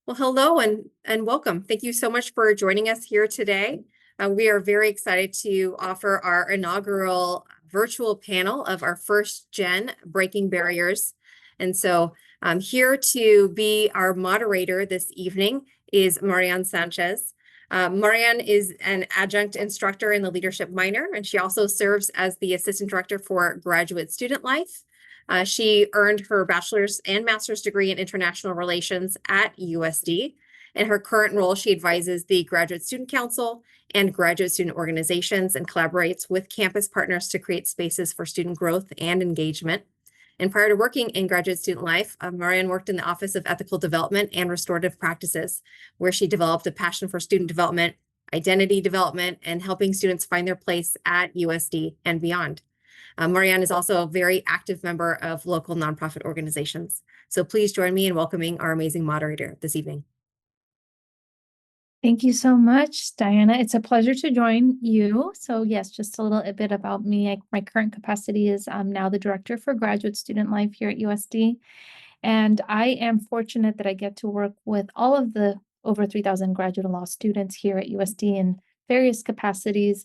Well, hello and welcome. Thank you so much for joining us here today. We are very excited to offer our inaugural virtual panel of our first gen Breaking Barriers. And so here to be our moderator this evening is Mariann Sanchez. Mariann is an adjunct instructor in the leadership minor, and she also serves as the assistant director for graduate student life. She earned her bachelor's and master's degree in international relations at USD. In her current role, she advises the Graduate Student Council and graduate student organizations and collaborates with campus partners to create spaces for student growth and engagement. And prior to working in graduate student life, Mariann worked in the Office of Ethical Development and Restorative Practices, where she developed a passion for student development, identity development, and helping students find their place at USD and beyond. Mariann is also a very active member of local nonprofit organizations. So please join me in welcoming our amazing moderator this evening. Thank you so much, Diana. It's a pleasure to join you. So yes, just a little bit about me. My current capacity is I'm now the director for graduate student life here at USD. And I am fortunate that I get to work with all of the over 3,000 graduate law students here at USD in various capacities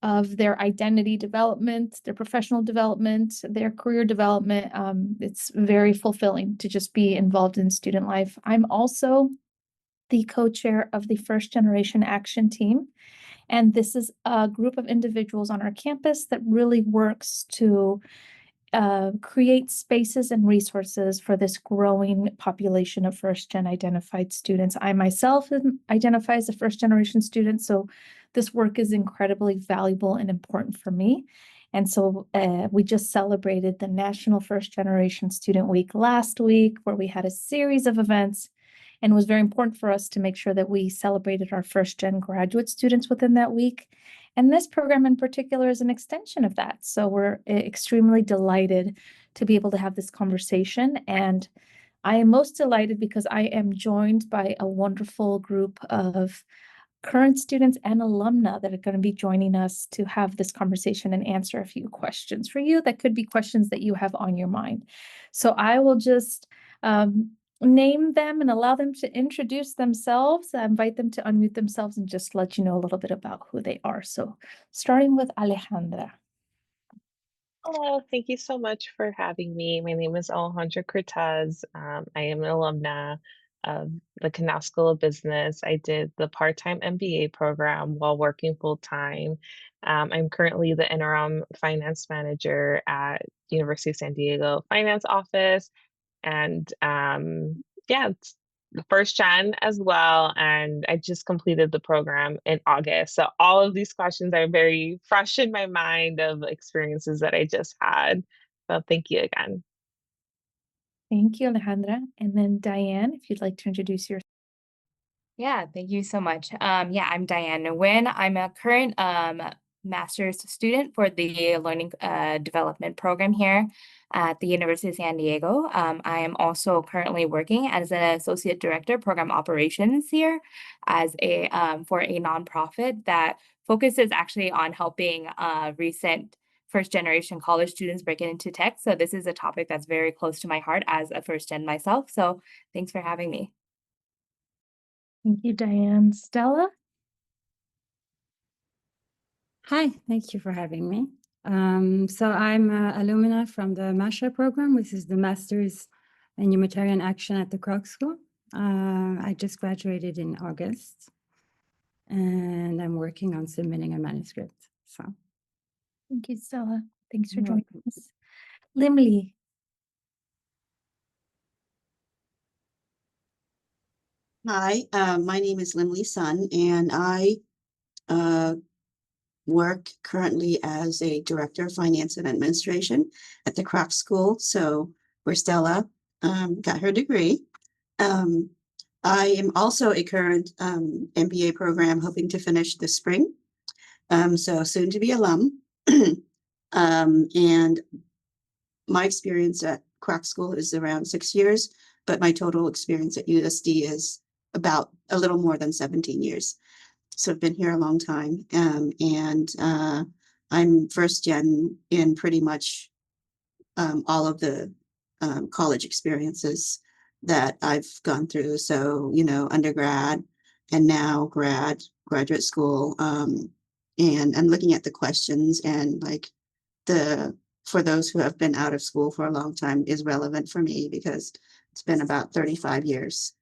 of their identity development, their professional development, their career development. It's very fulfilling to just be involved in student life. I'm also the co-chair of the First Generation Action Team. And this is a group of individuals on our campus that really works to create spaces and resources for this growing population of first-gen identified students. I myself identify as a first-generation student, so this work is incredibly valuable and important for me. And so we just celebrated the National First Generation Student Week last week, where we had a series of events, and it was very important for us to make sure that we celebrated our first-gen graduate students within that week. And this program in particular is an extension of that. So we're extremely delighted to be able to have this conversation. And I am most delighted because I am joined by a wonderful group of current students and alumni that are going to be joining us to have this conversation and answer a few questions for you that could be questions that you have on your mind. So I will just name them and allow them to introduce themselves. I invite them to unmute themselves and just let you know a little bit about who they are. So starting with Alejandra. Hello, thank you so much for having me. My name is Alejandra Cortez. I am an alumna of the Canal School of Business. I did the part-time MBA program while working full-time. I'm currently the interim finance manager at University of San Diego Finance Office. And yeah, it's the first gen as well. And I just completed the program in August. So all of these questions are very fresh in my mind of experiences that I just had. So thank you again. Thank you, Alejandra. And then Diane, if you'd like to introduce yourself. Yeah, thank you so much. Yeah, I'm Diane Nguyen. I'm a current master's student for the Learning Development program here at the University of San Diego. I am also currently working as an associate director program operations here as a for a nonprofit that focuses actually on helping recent first generation college students break into tech. So this is a topic that's very close to my heart as a first gen myself. So thanks for having me. Thank you, Diane. Stella? Hi, thank you for having me. So I'm alumna from the MASHA program, which is the Masters in Humanitarian Action at the Kroc School. I just graduated in August, and I'm working on submitting a manuscript. So, Thank you, Stella. Thanks for joining us. Limli. Hi, my name is Limli Sun, and I work currently as a director of finance and administration at the Kroc School. So where Stella got her degree. I am also a current MBA program hoping to finish this spring. So soon to be alum. And my experience at Kroc School is around 6 years, but my total experience at USD is about a little more than 17 years. So I've been here a long time, and I'm first gen in pretty much all of the college experiences that I've gone through. So, undergrad and now graduate school. And I'm looking at the questions, and like for those who have been out of school for a long time is relevant for me because it's been about 35 years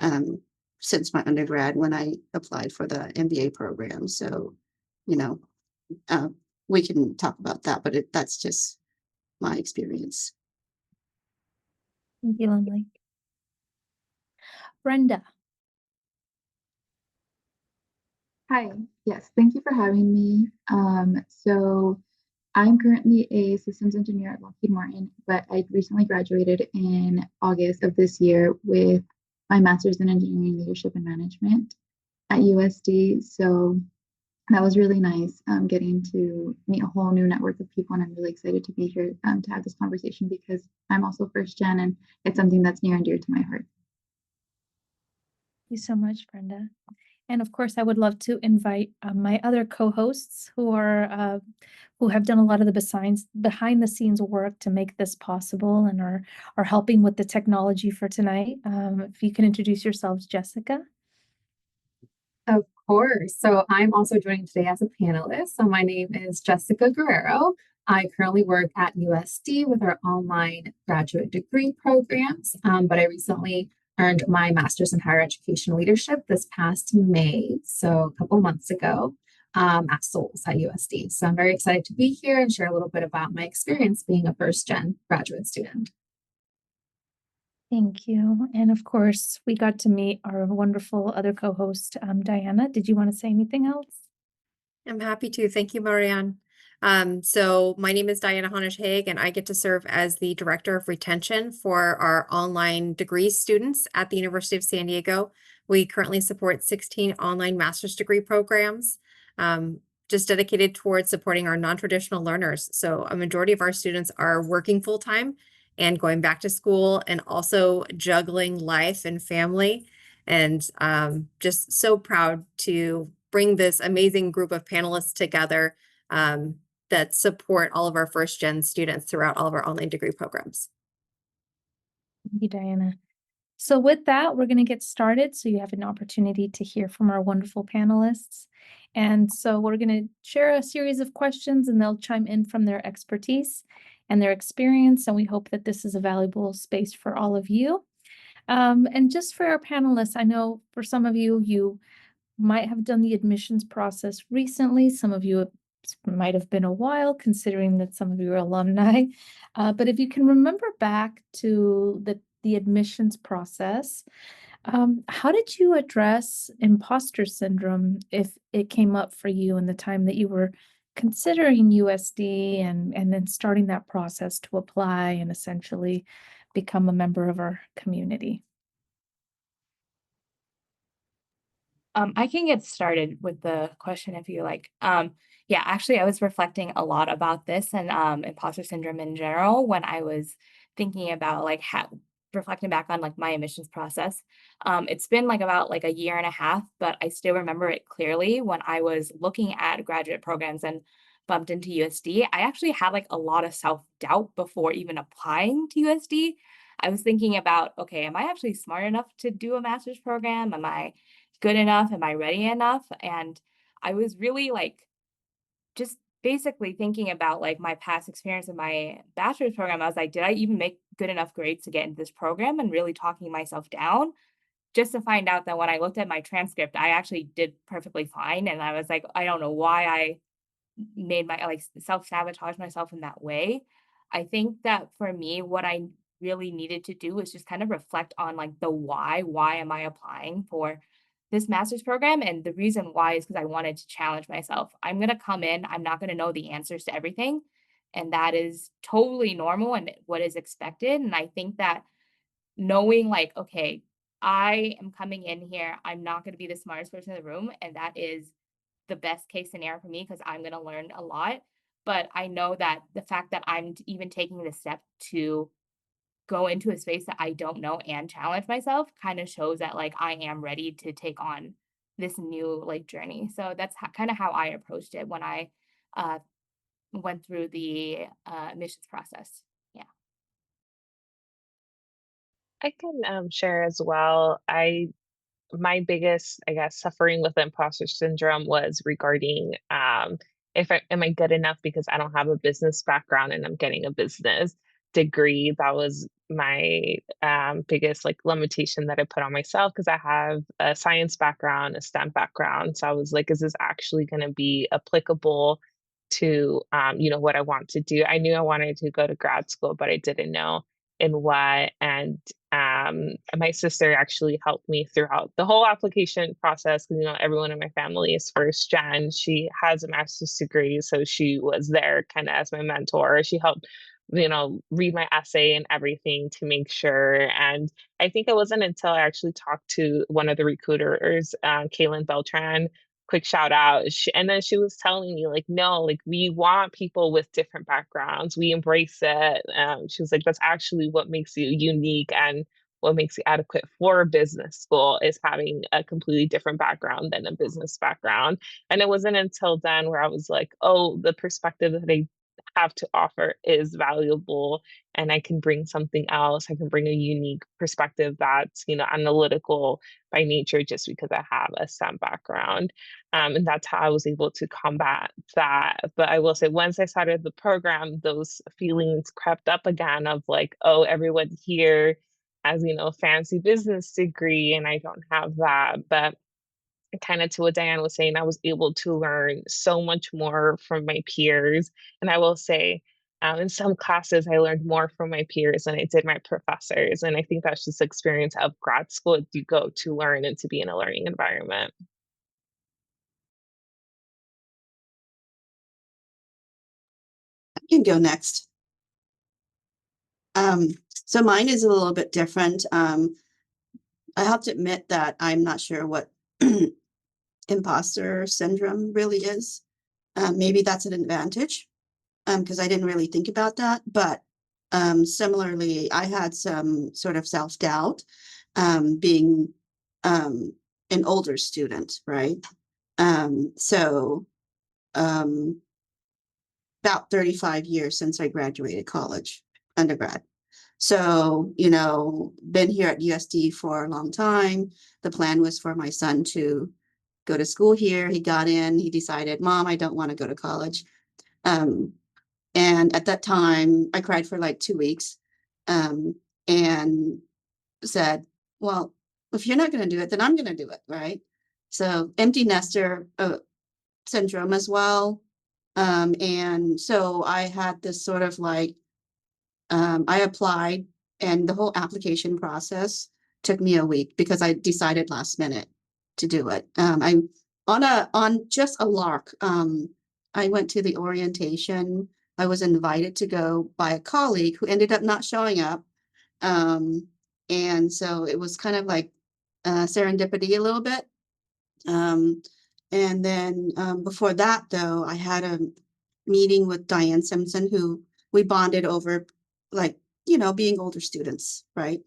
um, since my undergrad when I applied for the MBA program. So, you know, uh, we can talk about that, but that's just my experience. Thank you, Lindley. Brenda. Hi, yes, thank you for having me. So I'm currently a systems engineer at Lockheed Martin, but I recently graduated in August of this year with my master's in engineering leadership and management at USD. So that was really nice, getting to meet a whole new network of people, and I'm really excited to be here to have this conversation because I'm also first gen, and it's something that's near and dear to my heart. Thank you so much, Brenda. And of course, I would love to invite my other co-hosts who have done a lot of the behind the scenes work to make this possible and are helping with the technology for tonight. If you can introduce yourselves, Jessica. Of course. So I'm also joining today as a panelist. So my name is Jessica Guerrero. I currently work at USD with our online graduate degree programs, but I recently earned my master's in higher education leadership this past May, so a couple months ago, at Souls at USD. So I'm very excited to be here and share a little bit about my experience being a first-gen graduate student. Thank you. And of course, we got to meet our wonderful other co-host, Diana. Did you want to say anything else? I'm happy to. Thank you, Mariann. So my name is Diana Honish-Haig, and I get to serve as the Director of Retention for our online degree students at the University of San Diego. We currently support 16 online master's degree programs, just dedicated towards supporting our non-traditional learners. So a majority of our students are working full-time and going back to school and also juggling life and family. And just so proud to bring this amazing group of panelists together that support all of our first gen students throughout all of our online degree programs. Thank you, Diana. So with that, we're going to get started. So you have an opportunity to hear from our wonderful panelists. And so we're going to share a series of questions, and they'll chime in from their expertise and their experience. And we hope that this is a valuable space for all of you. And just for our panelists, I know for some of you, you might have done the admissions process recently. Some of you, it might have been a while, considering that some of you are alumni. But if you can remember back to the admissions process, how did you address imposter syndrome if it came up for you in the time that you were considering USD and then starting that process to apply and essentially become a member of our community? I can get started with the question if you like. Yeah, actually, I was reflecting a lot about this and imposter syndrome in general when I was thinking about like reflecting back on like my admissions process. It's been like about like a year and a half, but I still remember it clearly when I was looking at graduate programs and bumped into USD. I actually had like a lot of self-doubt before even applying to USD. I was thinking about, okay, am I actually smart enough to do a master's program? Am I good enough? Am I ready enough? And I was really like just basically thinking about like my past experience in my bachelor's program. I was like, did I even make good enough grades to get into this program? And really talking myself down, just to find out that when I looked at my transcript, I actually did perfectly fine. And I was like, I don't know why I made my like self-sabotage myself in that way. I think that for me, what I really needed to do was just kind of reflect on like the why am I applying for this master's program? And the reason why is because I wanted to challenge myself. I'm going to come in, I'm not going to know the answers to everything. And that is totally normal and what is expected. And I think that knowing like, okay, I am coming in here, I'm not going to be the smartest person in the room. And that is the best case scenario for me because I'm going to learn a lot. But I know that the fact that I'm even taking the step to go into a space that I don't know and challenge myself kind of shows that like I am ready to take on this new like journey. So that's kind of how I approached it when I uh, went through the admissions process. Yeah. I can share as well. My biggest, I guess, suffering with imposter syndrome was regarding if I am I good enough because I don't have a business background and I'm getting a business degree. That was my biggest like limitation that I put on myself because I have a science background, a STEM background. So I was like, is this actually going to be applicable to what I want to do? I knew I wanted to go to grad school, but I didn't know in what. And my sister actually helped me throughout the whole application process because everyone in my family is first gen. She has a master's degree, so she was there kind of as my mentor. She helped read my essay and everything to make sure. And I think it wasn't until I actually talked to one of the recruiters, Kaylin Beltran, quick shout out. And then she was telling me like, no, like we want people with different backgrounds. We embrace it. She was like, that's actually what makes you unique and what makes you adequate for a business school is having a completely different background than a business background. And it wasn't until then where I was like, oh, the perspective that I have to offer is valuable and I can bring something else. I can bring a unique perspective that's, analytical by nature just because I have a STEM background. And that's how I was able to combat that. But I will say, once I started the program, those feelings crept up again of like, oh, everyone here has, fancy business degree, and I don't have that. But kind of to what Diane was saying, I was able to learn so much more from my peers. And I will say, in some classes, I learned more from my peers than I did my professors. And I think that's just the experience of grad school. You go to learn and to be in a learning environment. I can go next. So mine is a little bit different. I have to admit that I'm not sure what imposter syndrome really is. Maybe that's an advantage because I didn't really think about that. But similarly, I had some sort of self-doubt being an older student, right? So about 35 years since I graduated college, undergrad. So, been here at USD for a long time. The plan was for my son to go to school here. He got in, he decided, Mom, I don't want to go to college. And at that time, I cried for like 2 weeks and said, well, if you're not going to do it, then I'm going to do it, right? So empty nester syndrome as well. And so I had this sort of like, I applied and the whole application process took me a week because I decided last minute to do it. I on just a lark. I went to the orientation. I was invited to go by a colleague who ended up not showing up. And so it was kind of like serendipity a little bit. And then before that, though, I had a meeting with Diane Simpson, who we bonded over, like, being older students, right?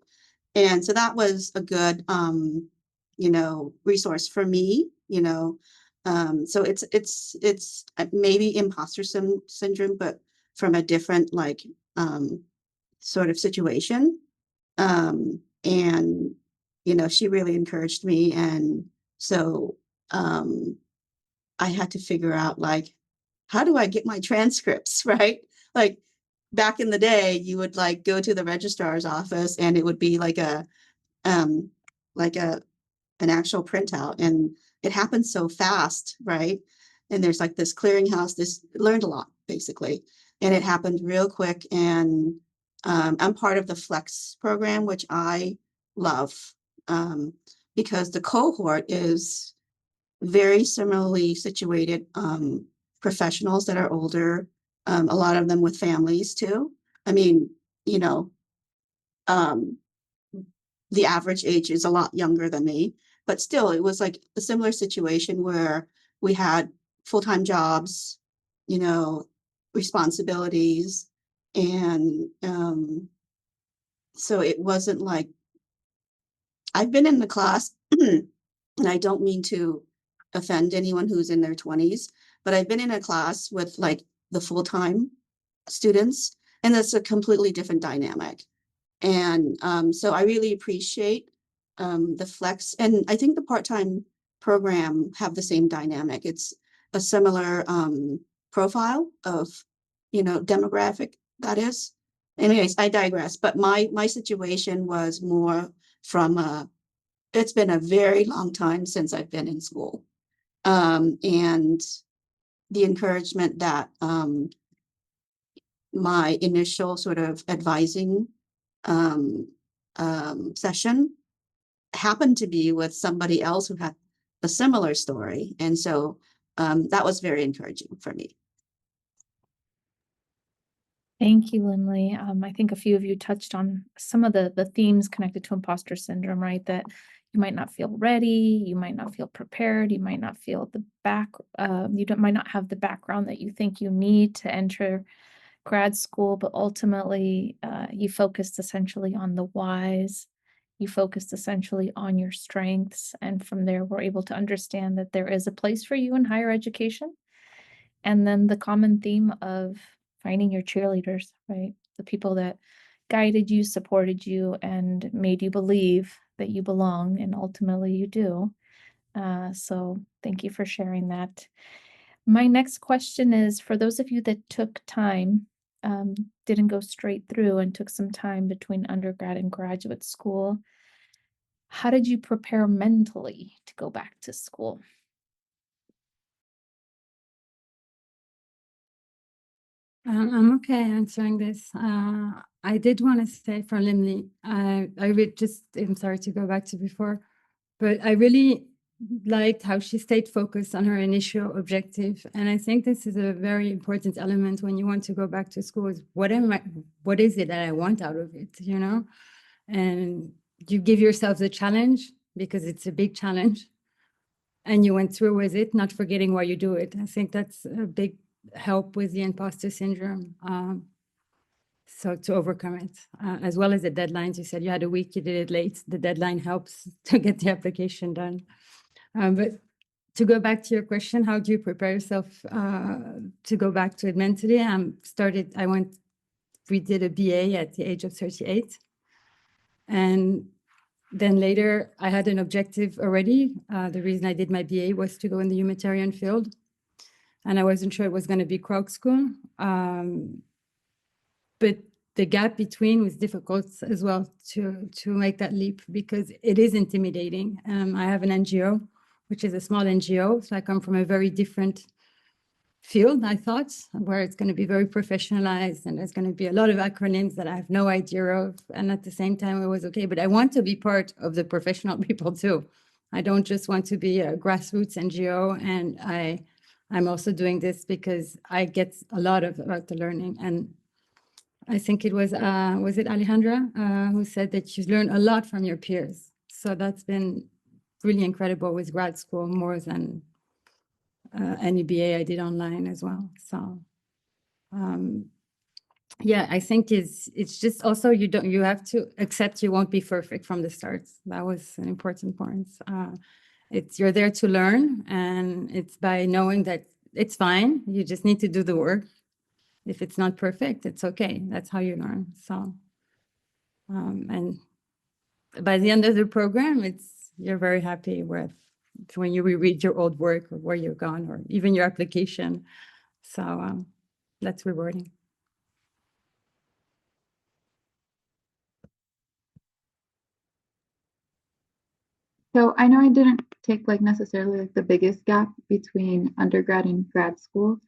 And so that was a good, resource for me, So it's maybe imposter syndrome, but from a different, like, sort of situation. And, she really encouraged me. And so I had to figure out, like, how do I get my transcripts, right? Like back in the day, you would like go to the registrar's office and it would be like an actual printout, and it happens so fast, right? And there's like this clearinghouse, this learned a lot basically, and it happened real quick. And I'm part of the Flex program, which I love because the cohort is very similarly situated professionals that are older, a lot of them with families too. I mean, the average age is a lot younger than me, but still it was like a similar situation where we had full-time jobs, responsibilities. And so it wasn't like, I've been in the class and I don't mean to offend anyone who's in their 20s, but I've been in a class with like the full-time students, and that's a completely different dynamic. And so I really appreciate the flex. And I think the part-time program have the same dynamic. It's a similar profile of, demographic, that is. Anyways, I digress. But my situation was more from it's been a very long time since I've been in school. And the encouragement that my initial sort of advising session happened to be with somebody else who had a similar story. And so that was very encouraging for me. Thank you, Lindley. I think a few of you touched on some of the themes connected to imposter syndrome, right? That you might not feel ready, you might not feel prepared, you might not feel might not have the background that you think you need to enter grad school, but ultimately you focused essentially on the whys. You focused essentially on your strengths. And from there, we're able to understand that there is a place for you in higher education. And then the common theme of finding your cheerleaders, right? The people that guided you, supported you, and made you believe that you belong, and ultimately you do. So thank you for sharing that. My next question is for those of you that took time, didn't go straight through and took some time between undergrad and graduate school, how did you prepare mentally to go back to school? I'm okay answering this. I did want to say for Limley, I'm sorry to go back to before, but I really liked how she stayed focused on her initial objective. And I think this is a very important element when you want to go back to school is what is it that I want out of it, And you give yourself the challenge because it's a big challenge and you went through with it, not forgetting why you do it. I think that's a big help with the imposter syndrome. So to overcome it, as well as the deadlines, you said you had a week, you did it late. The deadline helps to get the application done. But to go back to your question, how do you prepare yourself to go back to it mentally? We did a BA at the age of 38. And then later I had an objective already. The reason I did my BA was to go in the humanitarian field. And I wasn't sure it was going to be Krog School. But the gap between was difficult as well to make that leap because it is intimidating. I have an NGO, which is a small NGO. So I come from a very different field, I thought, where it's going to be very professionalized and there's going to be a lot of acronyms that I have no idea of. And at the same time, it was okay. But I want to be part of the professional people too. I don't just want to be a grassroots NGO. And I'm also doing this because I get a lot about the learning. And I think it was it Alejandra who said that you learn a lot from your peers. So that's been really incredible with grad school, more than any BA I did online as well. So yeah, I think it's just also you have to accept you won't be perfect from the start. That was an important point. You're there to learn, and it's by knowing that it's fine. You just need to do the work. If it's not perfect, it's okay. That's how you learn. So, and by the end of the program, you're very happy with when you reread your old work or where you've gone or even your application. So that's rewarding. So I know I didn't take like necessarily like the biggest gap between undergrad and grad school.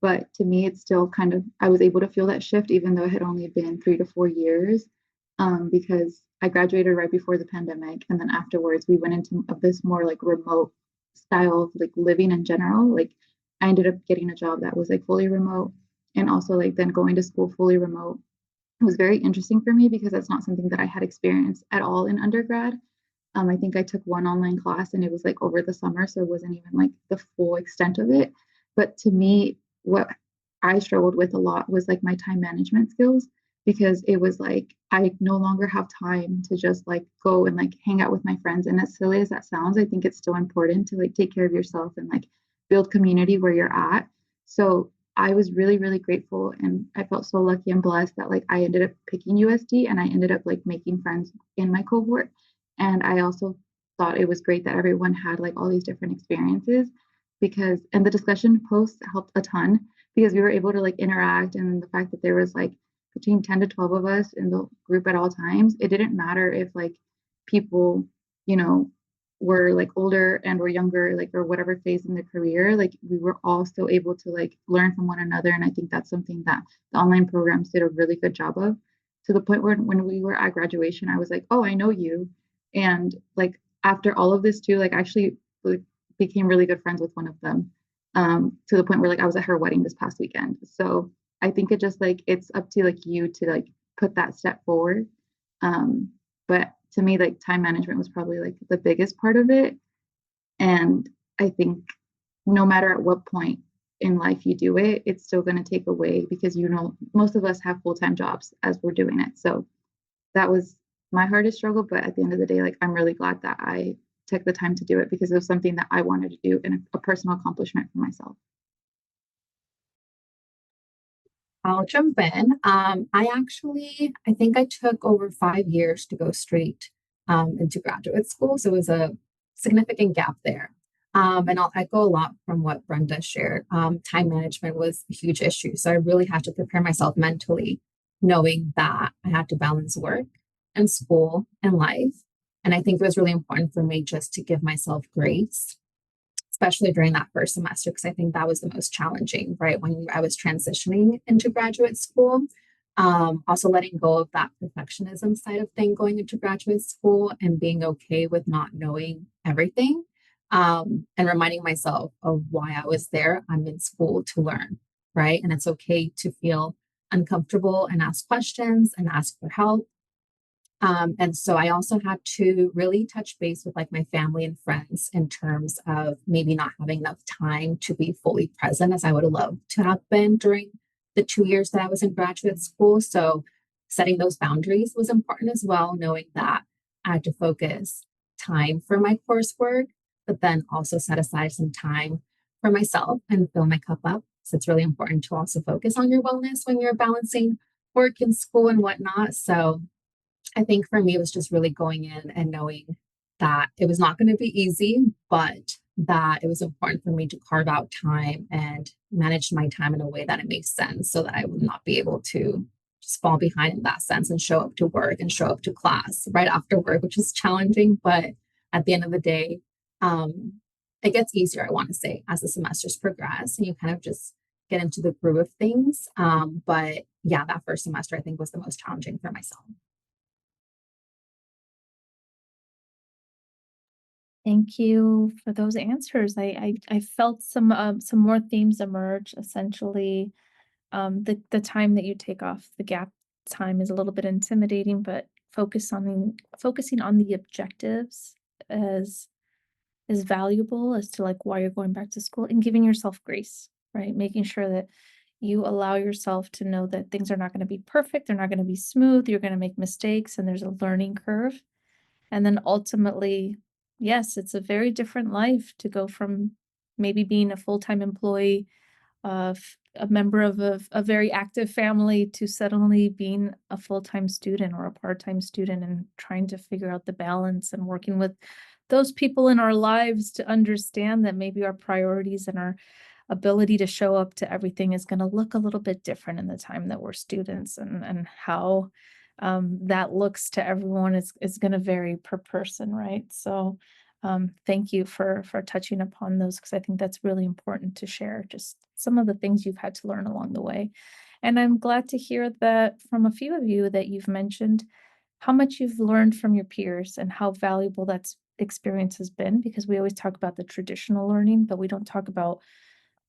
But to me, it's still kind of, I was able to feel that shift, even though it had only been 3 to 4 years, because I graduated right before the pandemic. And then afterwards, we went into this more like remote style of like living in general. Like I ended up getting a job that was like fully remote and also like then going to school fully remote. It was very interesting for me because that's not something that I had experienced at all in undergrad. I think I took one online class and it was like over the summer, so it wasn't even like the full extent of it. But to me, what I struggled with a lot was like my time management skills because it was like I no longer have time to just like go and like hang out with my friends. And as silly as that sounds, I think it's still important to like take care of yourself and like build community where you're at. So I was really, really grateful, and I felt so lucky and blessed that like I ended up picking USD, and I ended up like making friends in my cohort. And I also thought it was great that everyone had like all these different experiences, because and the discussion posts helped a ton because we were able to like interact, and the fact that there was like between 10 to 12 of us in the group at all times, it didn't matter if like people, you know, were like older and were younger, like, or whatever phase in their career, like we were all still able to like learn from one another. And I think that's something that the online programs did a really good job of, to the point where when we were at graduation, I was like, oh, I know you. And like after all of this too, like actually like, became really good friends with one of them, to the point where like I was at her wedding this past weekend. So I think it just like it's up to like you to like put that step forward. But to me, like time management was probably like the biggest part of it. And I think no matter at what point in life you do it, it's still going to take away, because you know most of us have full-time jobs as we're doing it. So that was my hardest struggle. But at the end of the day, like I'm really glad that I took the time to do it, because it was something that I wanted to do and a personal accomplishment for myself. I'll jump in. I think I took over 5 years to go straight into graduate school. So it was a significant gap there. And I'll echo a lot from what Brenda shared. Time management was a huge issue. So I really had to prepare myself mentally, knowing that I had to balance work and school and life. And I think it was really important for me just to give myself grace, especially during that first semester, because I think that was the most challenging, right? When I was transitioning into graduate school. Also letting go of that perfectionism side of thing going into graduate school and being okay with not knowing everything. And reminding myself of why I was there. I'm in school to learn, right? And it's okay to feel uncomfortable and ask questions and ask for help. And so I also had to really touch base with like my family and friends in terms of maybe not having enough time to be fully present as I would have loved to have been during the 2 years that I was in graduate school. So setting those boundaries was important as well, knowing that I had to focus time for my coursework, but then also set aside some time for myself and fill my cup up. So it's really important to also focus on your wellness when you're balancing work and school and whatnot. So I think for me, it was just really going in and knowing that it was not going to be easy, but that it was important for me to carve out time and manage my time in a way that it makes sense so that I would not be able to just fall behind in that sense and show up to work and show up to class right after work, which is challenging. But at the end of the day, it gets easier, I want to say, as the semesters progress and you kind of just get into the groove of things. But yeah, that first semester I think was the most challenging for myself. Thank you for those answers. I felt some more themes emerge. Essentially, the time that you take off the gap time is a little bit intimidating, but focusing on the objectives as is valuable as to like why you're going back to school, and giving yourself grace, right? Making sure that you allow yourself to know that things are not going to be perfect, they're not going to be smooth, you're going to make mistakes, and there's a learning curve. And then ultimately, yes, it's a very different life to go from maybe being a full-time employee of a member of a very active family to suddenly being a full-time student or a part-time student, and trying to figure out the balance and working with those people in our lives to understand that maybe our priorities and our ability to show up to everything is going to look a little bit different in the time that we're students, and how that looks to everyone is going to vary per person, right? So thank you for touching upon those, because I think that's really important to share just some of the things you've had to learn along the way. And I'm glad to hear that from a few of you that you've mentioned how much you've learned from your peers and how valuable that experience has been, because we always talk about the traditional learning, but we don't talk about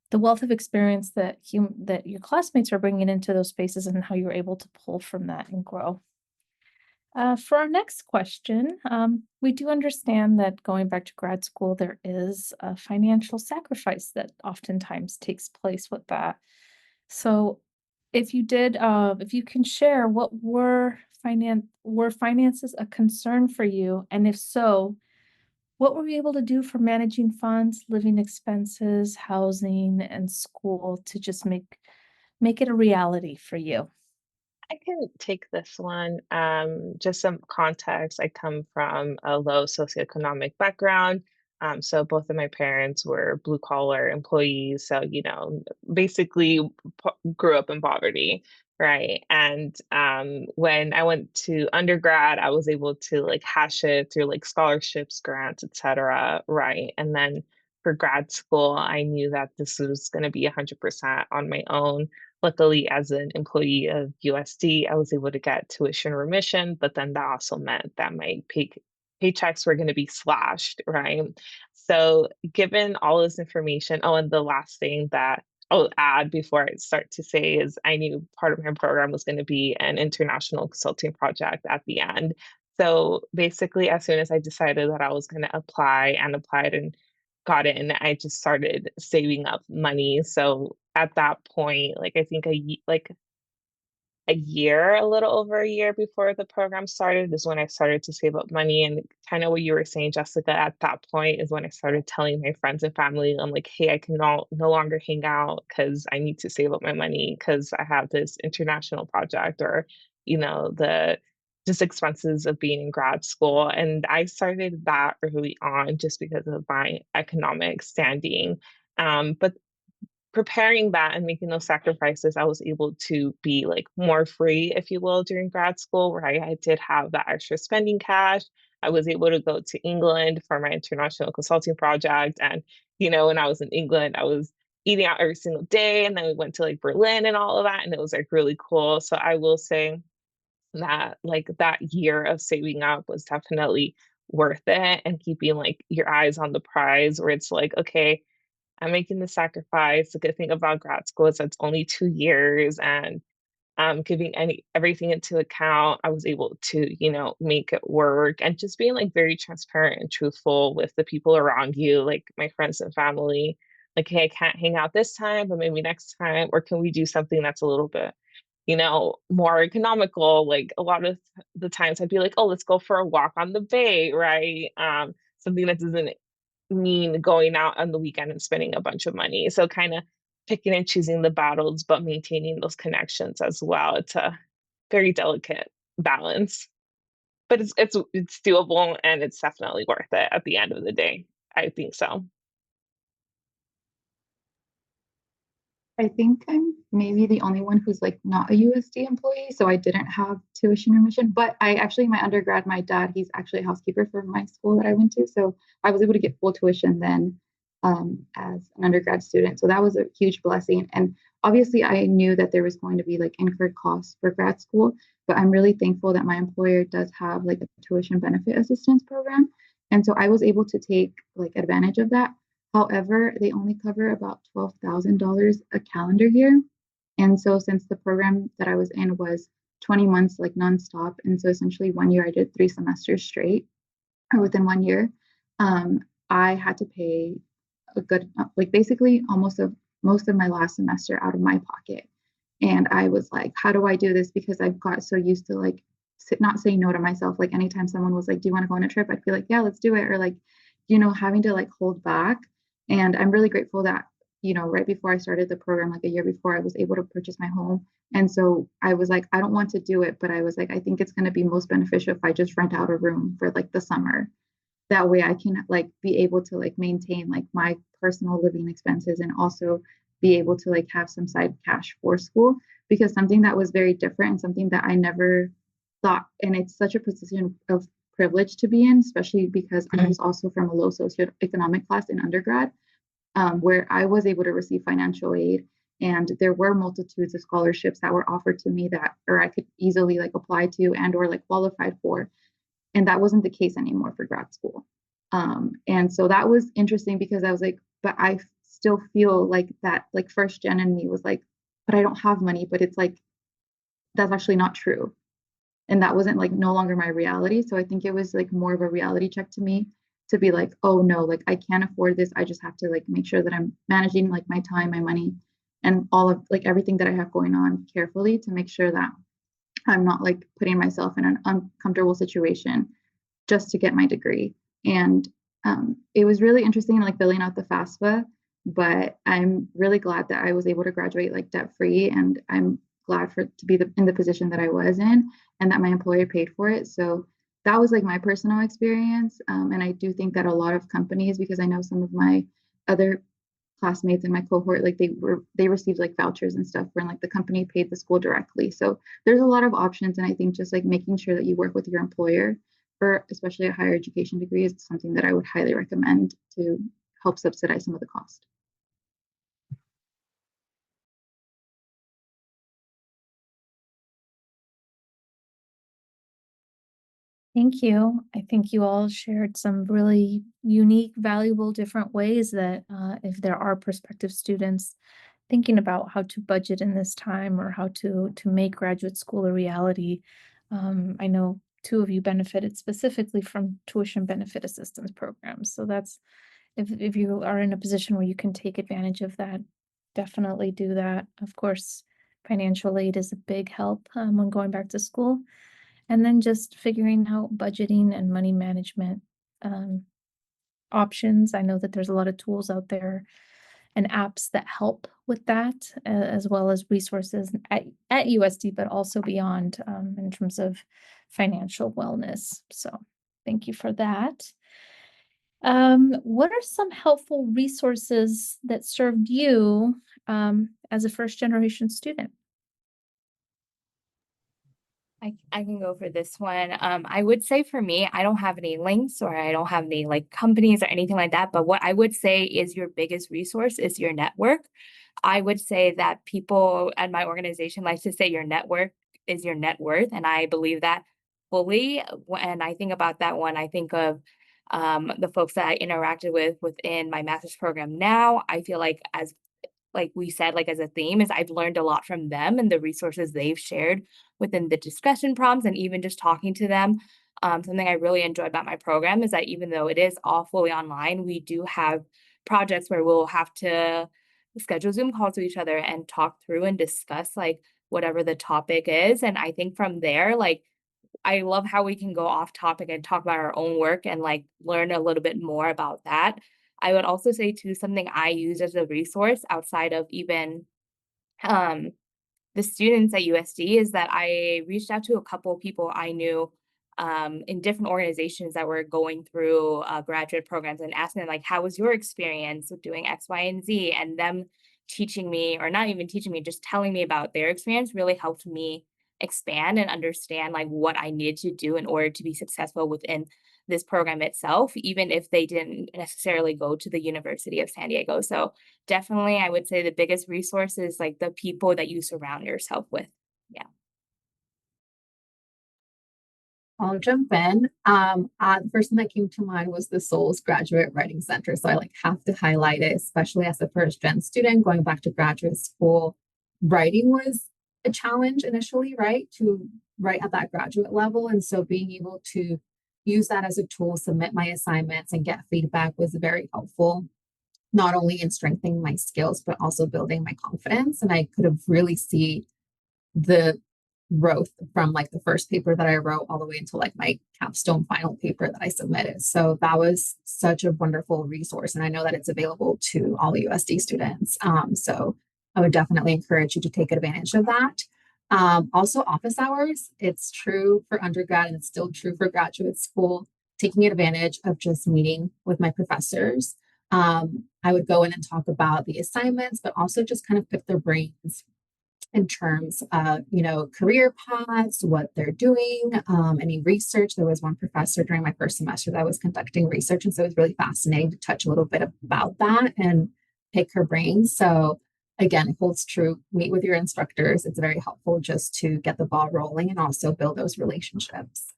the wealth of experience that that your classmates are bringing into those spaces and how you're able to pull from that and grow. For our next question, we do understand that going back to grad school, there is a financial sacrifice that oftentimes takes place with that. So if you can share, what were finances a concern for you? And if so, What were you able to do for managing funds, living expenses, housing, and school to just make it a reality for you? I can take this one. Just some context. I come from a low socioeconomic background. So both of my parents were blue collar employees. So, basically grew up in poverty, right? And when I went to undergrad, I was able to like hash it through like scholarships, grants, etc. Right. And then for grad school, I knew that this was going to be 100% on my own. Luckily, as an employee of USD, I was able to get tuition remission, but then that also meant that my paychecks were going to be slashed, right? So, given all this information, oh, and the last thing that I'll add before I start to say is I knew part of my program was going to be an international consulting project at the end. So, basically, as soon as I decided that I was going to apply and applied and got in, I just started saving up money. So at that point, like I think a year, a little over a year before the program started is when I started to save up money. And kind of what you were saying, Jessica, at that point is when I started telling my friends and family, I'm like, hey, I can no longer hang out because I need to save up my money because I have this international project or, the just expenses of being in grad school. And I started that early on just because of my economic standing. But preparing that and making those sacrifices, I was able to be like more free, if you will, during grad school, where I did have that extra spending cash. I was able to go to England for my international consulting project. And, when I was in England, I was eating out every single day. And then we went to like Berlin and all of that. And it was like really cool. So I will say that like that year of saving up was definitely worth it and keeping like your eyes on the prize where it's like, okay, I'm making the sacrifice. The good thing about grad school is it's only 2 years, and giving everything into account, I was able to, make it work and just being like very transparent and truthful with the people around you, like my friends and family. Like, hey, I can't hang out this time, but maybe next time, or can we do something that's a little bit, more economical? Like a lot of the times I'd be like, oh, let's go for a walk on the bay, right? Something that doesn't mean going out on the weekend and spending a bunch of money. So kind of picking and choosing the battles, but maintaining those connections as well. It's a very delicate balance, but it's doable and it's definitely worth it at the end of the day. I think so. I think I'm maybe the only one who's like not a USD employee, so I didn't have tuition remission. But I actually, my undergrad, my dad, he's actually a housekeeper for my school that I went to, so I was able to get full tuition then as an undergrad student. So that was a huge blessing. And obviously, I knew that there was going to be like incurred costs for grad school, but I'm really thankful that my employer does have like a tuition benefit assistance program, and so I was able to take like advantage of that. However, they only cover about $12,000 a calendar year. And so since the program that I was in was 20 months like nonstop, and so essentially 1 year I did 3 semesters straight or within 1 year, I had to pay a good like basically most of my last semester out of my pocket. And I was like, how do I do this? Because I've got so used to like not saying no to myself. Like anytime someone was like, do you want to go on a trip? I'd be like, yeah, let's do it. Or like, having to like hold back. And I'm really grateful that, right before I started the program, like a year before, I was able to purchase my home. And so I was like, I don't want to do it, but I was like, I think it's going to be most beneficial if I just rent out a room for like the summer. That way I can like be able to like maintain like my personal living expenses and also be able to like have some side cash for school, because something that was very different and something that I never thought, and it's such a position of privilege to be in, especially because I was also from a low socioeconomic class in undergrad, where I was able to receive financial aid. And there were multitudes of scholarships that were offered to me that, or I could easily like apply to and or like qualified for. And that wasn't the case anymore for grad school. And so that was interesting because I was like, but I still feel like that like first gen in me was like, but I don't have money, but it's like, that's actually not true. And that wasn't like no longer my reality. So I think it was like more of a reality check to me to be like, oh no, like I can't afford this. I just have to like make sure that I'm managing like my time, my money, and all of like everything that I have going on carefully to make sure that I'm not like putting myself in an uncomfortable situation just to get my degree. And It was really interesting, like filling out the FAFSA, but I'm really glad that I was able to graduate like debt free, and I'm glad to be in the position that I was in, and that my employer paid for it. So that was like my personal experience, and I do think that a lot of companies, because I know some of my other classmates in my cohort, like they received like vouchers and stuff when like the company paid the school directly. So there's a lot of options, and I think just like making sure that you work with your employer for especially a higher education degree is something that I would highly recommend to help subsidize some of the cost. Thank you. I think you all shared some really unique, valuable, different ways that if there are prospective students thinking about how to budget in this time or how to make graduate school a reality. I know two of you benefited specifically from tuition benefit assistance programs. So that's if you are in a position where you can take advantage of that, definitely do that. Of course, financial aid is a big help when going back to school. And then just figuring out budgeting and money management options. I know that there's a lot of tools out there and apps that help with that, as well as resources at USD, but also beyond in terms of financial wellness. So thank you for that. What are some helpful resources that served you as a first generation student? I can go for this one. I would say for me, I don't have any links or I don't have any like companies or anything like that. But what I would say is your biggest resource is your network. I would say that people at my organization like to say your network is your net worth. And I believe that fully. When I think about that one, I think of the folks that I interacted with within my master's program now. I feel like we said, like as a theme, is I've learned a lot from them and the resources they've shared within the discussion prompts and even just talking to them. Something I really enjoy about my program is that even though it is all fully online, we do have projects where we'll have to schedule Zoom calls with each other and talk through and discuss like whatever the topic is. And I think from there, like I love how we can go off topic and talk about our own work and like learn a little bit more about that. I would also say too, something I use as a resource outside of even um, the students at USD is that I reached out to a couple of people I knew in different organizations that were going through graduate programs and asking them like, how was your experience with doing X, Y, and Z? And them teaching me, or not even teaching me, just telling me about their experience really helped me expand and understand like what I needed to do in order to be successful within this program itself, even if they didn't necessarily go to the University of San Diego. So definitely, I would say the biggest resource is like the people that you surround yourself with. Yeah. I'll jump in. The first thing that came to mind was the Souls Graduate Writing Center. So I like have to highlight it, especially as a first gen student going back to graduate school. Writing was a challenge initially, right? To write at that graduate level. And so being able to use that as a tool, submit my assignments and get feedback was very helpful, not only in strengthening my skills, but also building my confidence. And I could have really see the growth from like the first paper that I wrote all the way into like my capstone final paper that I submitted. So that was such a wonderful resource. And I know that it's available to all USD students. So I would definitely encourage you to take advantage of that. Also office hours, it's true for undergrad and it's still true for graduate school, taking advantage of just meeting with my professors. I would go in and talk about the assignments, but also just kind of pick their brains in terms of, career paths, what they're doing, any research. There was one professor during my first semester that was conducting research. And so it was really fascinating to touch a little bit about that and pick her brains. So again, it holds true. Meet with your instructors. It's very helpful just to get the ball rolling and also build those relationships.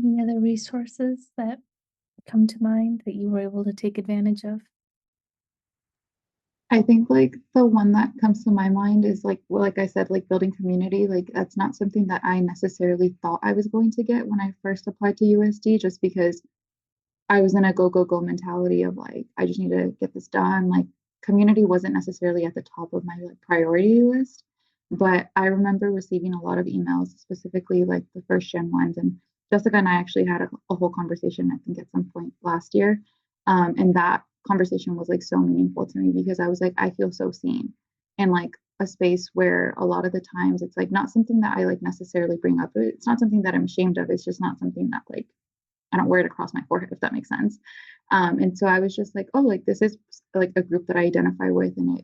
Any other resources that come to mind that you were able to take advantage of? I think like the one that comes to my mind is like I said, like building community. Like that's not something that I necessarily thought I was going to get when I first applied to USD, just because I was in a go, go, go mentality of like, I just need to get this done. Like community wasn't necessarily at the top of my like priority list. But I remember receiving a lot of emails, specifically like the first gen ones. And Jessica and I actually had a whole conversation, I think, at some point last year. And that conversation was like so meaningful to me because I was like, I feel so seen in like a space where a lot of the times it's like not something that I like necessarily bring up. It's not something that I'm ashamed of. It's just not something that like I don't wear it across my forehead, if that makes sense. And so I was just like, oh, like this is like a group that I identify with, and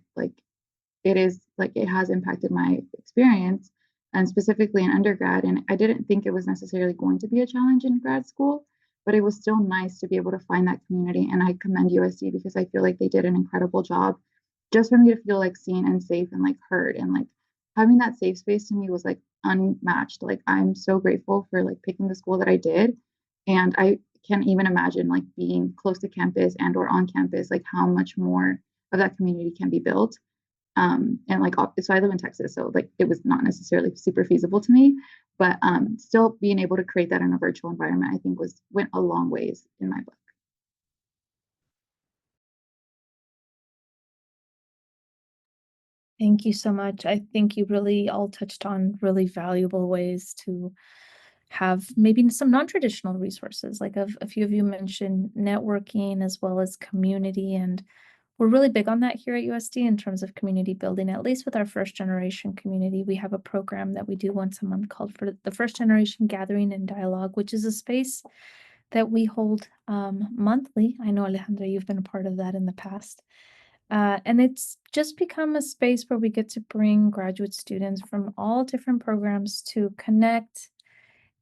it is like it has impacted my experience, and specifically in undergrad. And I didn't think it was necessarily going to be a challenge in grad school, but it was still nice to be able to find that community. And I commend USD because I feel like they did an incredible job just for me to feel like seen and safe and like heard, and like having that safe space to me was like unmatched. Like I'm so grateful for like picking the school that I did. And I can't even imagine like being close to campus and or on campus, like how much more of that community can be built. And like so I live in Texas, so like it was not necessarily super feasible to me, but still being able to create that in a virtual environment, I think went a long ways in my book. Thank you so much. I think you really all touched on really valuable ways to have maybe some non-traditional resources. Like a few of you mentioned networking as well as community, and we're really big on that here at USD in terms of community building. At least with our first generation community, we have a program that we do once a month called for the First Generation Gathering and Dialogue, which is a space that we hold monthly. I know, Alejandra, you've been a part of that in the past. And it's just become a space where we get to bring graduate students from all different programs to connect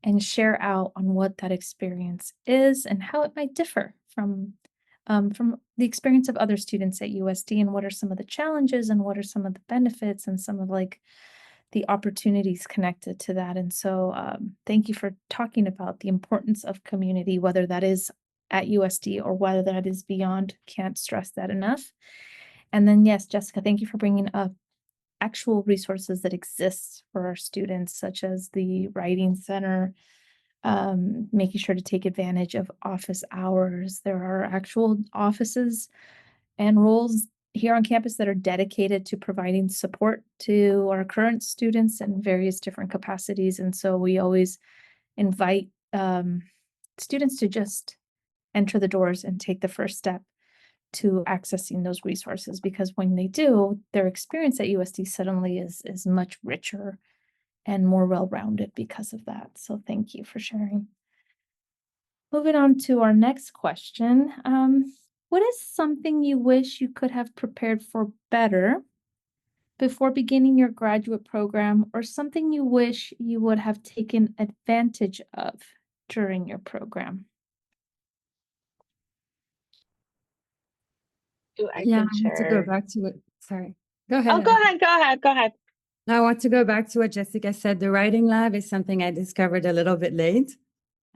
and share out on what that experience is and how it might differ from the experience of other students at USD, and what are some of the challenges and what are some of the benefits and some of like the opportunities connected to that. And so thank you for talking about the importance of community, whether that is at USD or whether that is beyond. Can't stress that enough. And then, yes, Jessica, thank you for bringing up actual resources that exist for our students, such as the Writing Center, making sure to take advantage of office hours. There are actual offices and roles here on campus that are dedicated to providing support to our current students in various different capacities. And so we always invite students to just enter the doors and take the first step to accessing those resources, because when they do, their experience at USD suddenly is much richer and more well-rounded because of that. So thank you for sharing. Moving on to our next question. What is something you wish you could have prepared for better before beginning your graduate program, or something you wish you would have taken advantage of during your program? I Yeah, can I want to go share. back to it. Sorry. Go ahead. Oh, go ahead. I want to go back to what Jessica said. The writing lab is something I discovered a little bit late.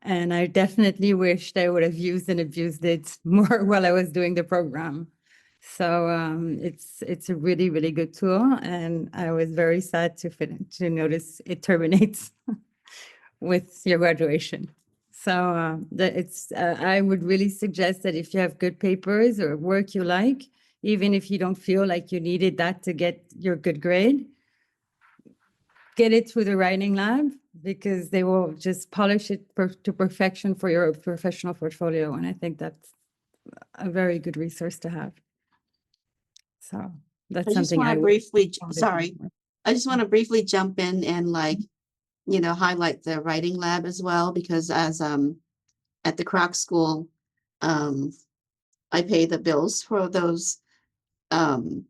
And I definitely wished I would have used and abused it more while I was doing the program. So it's a really, really good tool. And I was very sad to notice it terminates with your graduation. So I would really suggest that if you have good papers or work you like, even if you don't feel like you needed that to get your good grade, get it through the writing lab, because they will just polish it to perfection for your professional portfolio. And I think that's a very good resource to have. So that's I just something want I to would. briefly, sorry, I just want to briefly jump in and like, highlight the writing lab as well, because as at the Croc School, I pay the bills for those um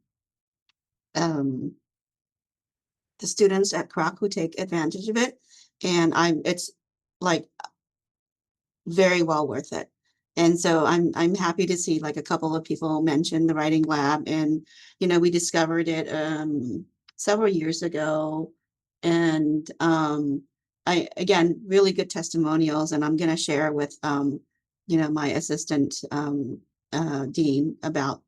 the students at Croc who take advantage of it. And it's like very well worth it. And so I'm happy to see like a couple of people mention the writing lab, and we discovered it several years ago. And I again really good testimonials, and I'm gonna share with my assistant dean about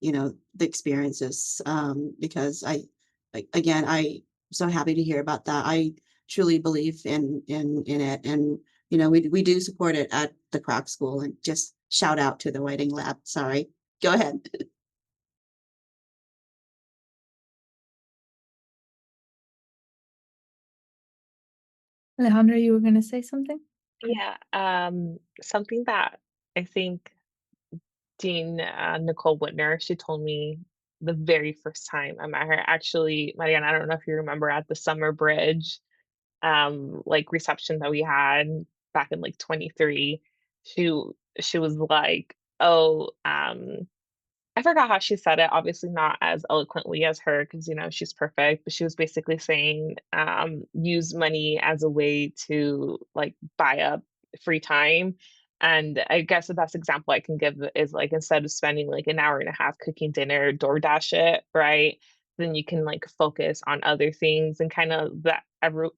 the experiences, because I'm so happy to hear about that. I truly believe in it, and we do support it at the Croc School. And just shout out to the writing lab. Sorry, go ahead. Alejandra, you were going to say something? Yeah, something that I think Dean Nicole Whitner, she told me the very first time I met her. Actually, Mariann, I don't know if you remember at the Summer Bridge like reception that we had back in like 23. She she was like, "Oh, I forgot how she said it, obviously not as eloquently as her because, you know, she's perfect, but she was basically saying, use money as a way to like buy up free time. And I guess the best example I can give is like instead of spending like an hour and a half cooking dinner, DoorDash it, right? Then you can like focus on other things and kind of that.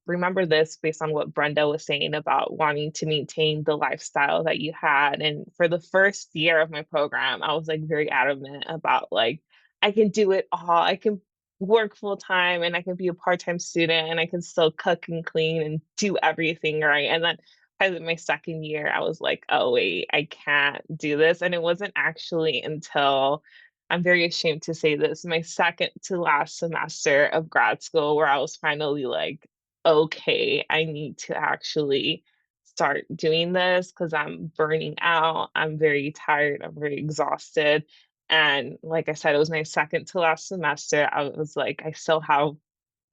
Remember this based on what Brenda was saying about wanting to maintain the lifestyle that you had. And for the first year of my program, I was like very adamant about like, I can do it all. I can work full time and I can be a part-time student and I can still cook and clean and do everything right. And then by my second year, I was like, oh wait, I can't do this. And it wasn't actually until I'm very ashamed to say this, my second to last semester of grad school where I was finally like, okay, I need to actually start doing this because I'm burning out. I'm very tired. I'm very exhausted. And like I said, it was my second to last semester. I was like, I still have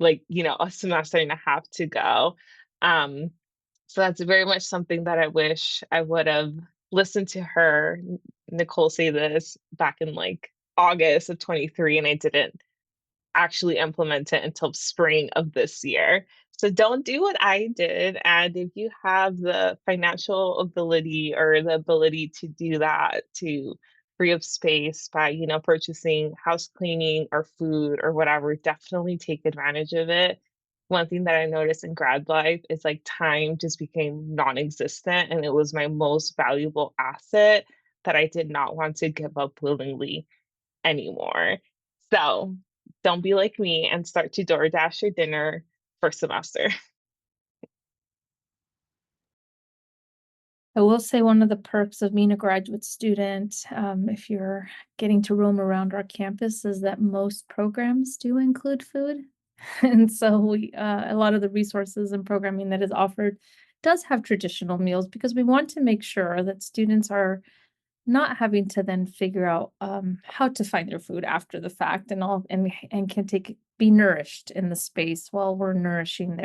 like, you know, a semester and a half to go. Um, so that's very much something that I wish I would have listened to her, Nicole, say this back in like August of 23, and I didn't actually implement it until spring of this year. So don't do what I did. And if you have the financial ability or the ability to do that, to free up space by, you know, purchasing house cleaning or food or whatever, definitely take advantage of it. One thing that I noticed in grad life is like time just became non-existent and it was my most valuable asset that I did not want to give up willingly anymore. So don't be like me and start to DoorDash your dinner first semester. I will say one of the perks of being a graduate student, if you're getting to roam around our campus, is that most programs do include food. And so a lot of the resources and programming that is offered does have traditional meals because we want to make sure that students are not having to then figure out how to find their food after the fact and all and can be nourished in the space while we're nourishing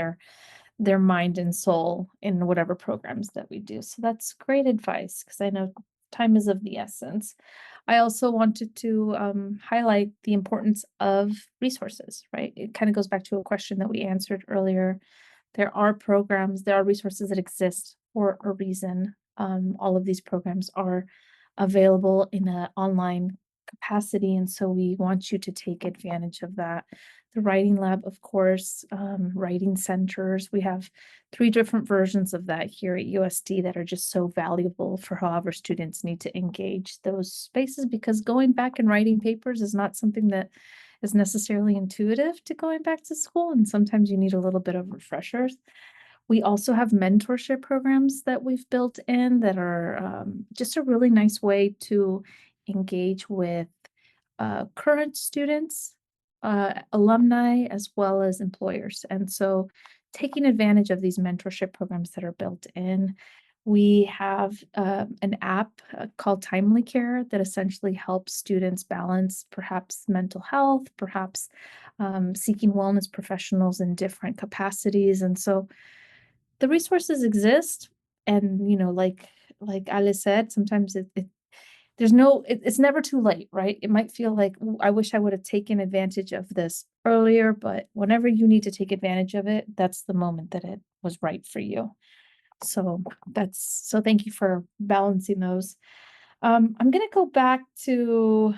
their mind and soul in whatever programs that we do. So that's great advice because I know time is of the essence. I also wanted to highlight the importance of resources, right? It kind of goes back to a question that we answered earlier. There are programs, there are resources that exist for a reason. All of these programs are available in an online capacity, and so we want you to take advantage of that. The writing lab, of course, writing centers. We have 3 different versions of that here at USD that are just so valuable for however students need to engage those spaces because going back and writing papers is not something that is necessarily intuitive to going back to school, and sometimes you need a little bit of refreshers. We also have mentorship programs that we've built in that are just a really nice way to engage with current students, alumni, as well as employers. And so taking advantage of these mentorship programs that are built in, we have an app called Timely Care that essentially helps students balance perhaps mental health, perhaps seeking wellness professionals in different capacities. And so the resources exist. And, like Alice said, sometimes it's never too late, right? It might feel like, "Ooh, I wish I would have taken advantage of this earlier," but whenever you need to take advantage of it, that's the moment that it was right for you. So thank you for balancing those. I'm gonna go back to